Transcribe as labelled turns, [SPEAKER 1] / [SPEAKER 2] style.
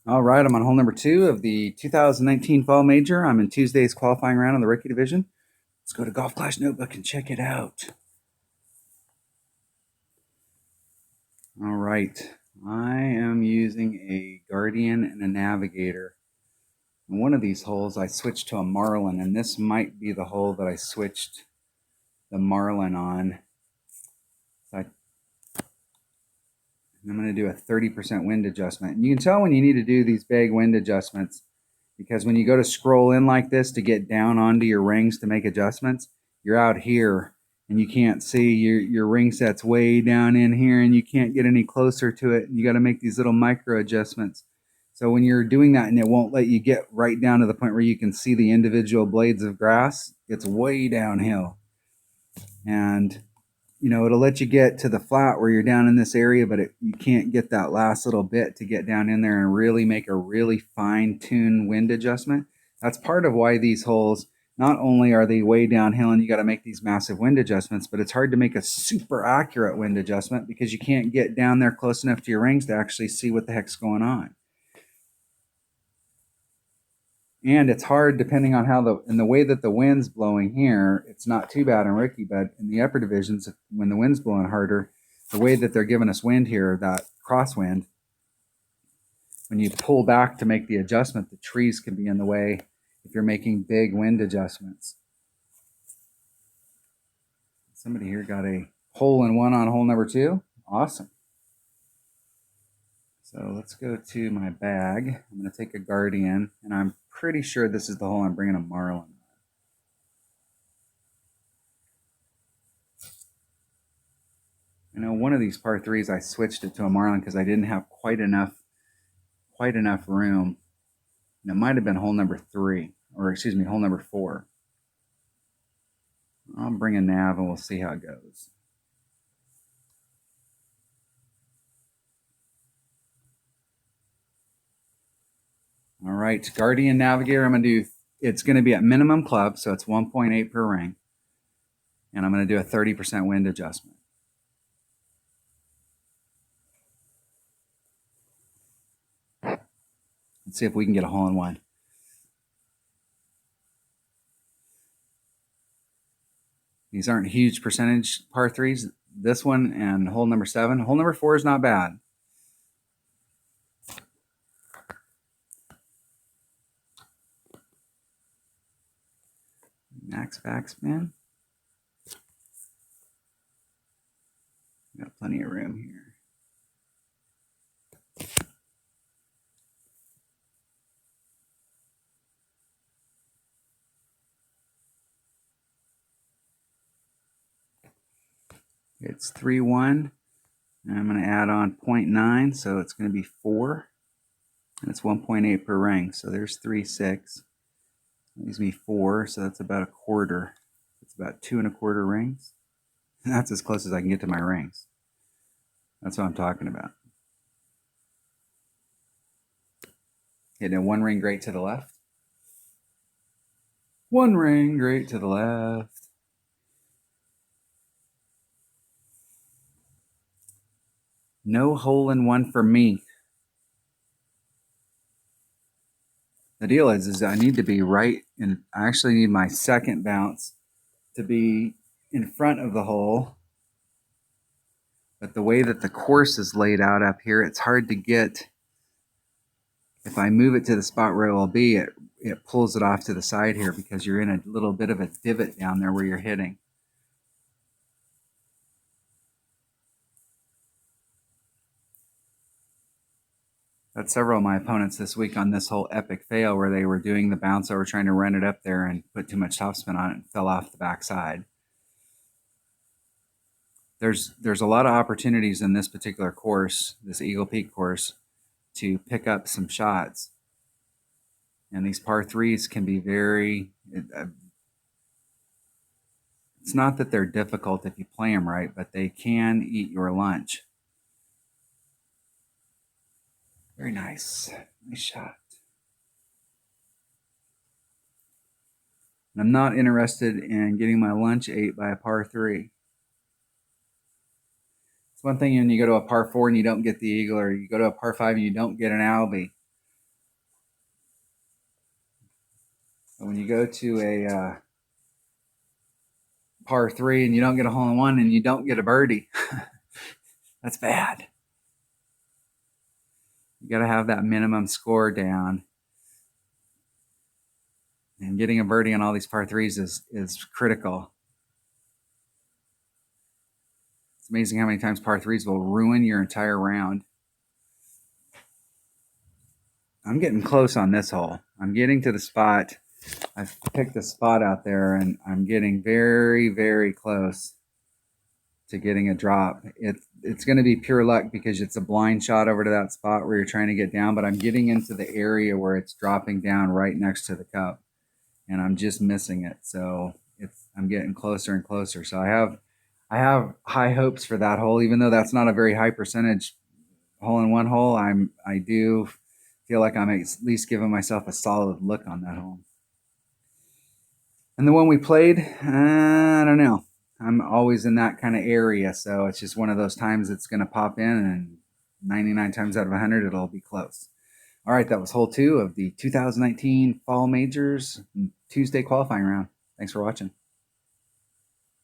[SPEAKER 1] All right, I'm on hole number 2 of the 2019 Fall Major. I'm in Tuesday's qualifying round of the rookie division. Let's go to Golf Clash Notebook and check it out. All right, I am using a Guardian and a Navigator. In one of these holes, I switched to a Marlin, and this might be the hole that I switched the Marlin on. So I'm going to do a 30% wind adjustment. And you can tell when you need to do these big wind adjustments because when you go to scroll in like this to get down onto your rings to make adjustments, you're out here and you can't see your ring set's way down in here and you can't get any closer to it. You got to make these little micro adjustments. So when you're doing that and it won't let you get right down to the point where you can see the individual blades of grass, it's way downhill. And it'll let you get to the flat where you're down in this area, but you can't get that last little bit to get down in there and really make a really fine-tuned wind adjustment. That's part of why these holes, not only are they way downhill and you got to make these massive wind adjustments, but it's hard to make a super accurate wind adjustment because you can't get down there close enough to your rings to actually see what the heck's going on. And it's hard depending on how in the way that the wind's blowing here. It's not too bad in rookie, but in the upper divisions, when the wind's blowing harder, the way that they're giving us wind here, that crosswind, when you pull back to make the adjustment, the trees can be in the way if you're making big wind adjustments. Somebody here got a hole-in-one on hole number 2. Awesome. So let's go to my bag. I'm going to take a Guardian, and I'm pretty sure this is the hole I'm bringing a Marlin. I know one of these par 3s I switched it to a Marlin because I didn't have quite enough room. And it might have been hole number 3, or excuse me, hole number 4. I'll bring a nav and we'll see how it goes. All right, Guardian Navigator, it's going to be at minimum club, so it's 1.8 per ring. And I'm going to do a 30% wind adjustment. Let's see if we can get a hole-in-one. These aren't huge percentage par 3s. This one and hole number 7. Hole number 4 is not bad. Max backspin. Got plenty of room here. It's 3-1. And I'm going to add on 0.9, so it's going to be 4. And it's 1.8 per ring, so there's 3.6. Leaves me 4, so that's about a quarter. It's about 2 1/4 rings. And that's as close as I can get to my rings. That's what I'm talking about. Hitting a 1 ring great to the left. 1 ring great to the left. No hole-in-one for me. The deal is I need to be right, and I actually need my second bounce to be in front of the hole. But the way that the course is laid out up here, it's hard to get. If I move it to the spot where it will be, it pulls it off to the side here because you're in a little bit of a divot down there where you're hitting. Had several of my opponents this week on this whole epic fail where they were doing the bounce over trying to run it up there and put too much topspin on it and fell off the backside. There's a lot of opportunities in this particular course, this Eagle Peak course, to pick up some shots. And these par 3s can be it's not that they're difficult if you play them right, but they can eat your lunch. Very nice. Nice shot. And I'm not interested in getting my lunch ate by a par 3. It's one thing when you go to a par 4 and you don't get the eagle, or you go to a par 5 and you don't get an Albie. But when you go to a par 3 and you don't get a hole in one and you don't get a birdie, that's bad. You got to have that minimum score down. And getting a birdie on all these par 3s is critical. It's amazing how many times par 3s will ruin your entire round. I'm getting close on this hole. I'm getting to the spot. I've picked a spot out there, and I'm getting very, very close to getting a drop. It's going to be pure luck because it's a blind shot over to that spot where you're trying to get down, but I'm getting into the area where it's dropping down right next to the cup, and I'm just missing it. So I'm getting closer and closer. So I have high hopes for that hole, even though that's not a very high percentage hole in one hole. I do feel like I'm at least giving myself a solid look on that hole. And the one we played, I don't know. I'm always in that kind of area, so it's just one of those times it's going to pop in, and 99 times out of 100, it'll be close. All right, that was hole 2 of the 2019 Fall Majors Tuesday qualifying round. Thanks for watching.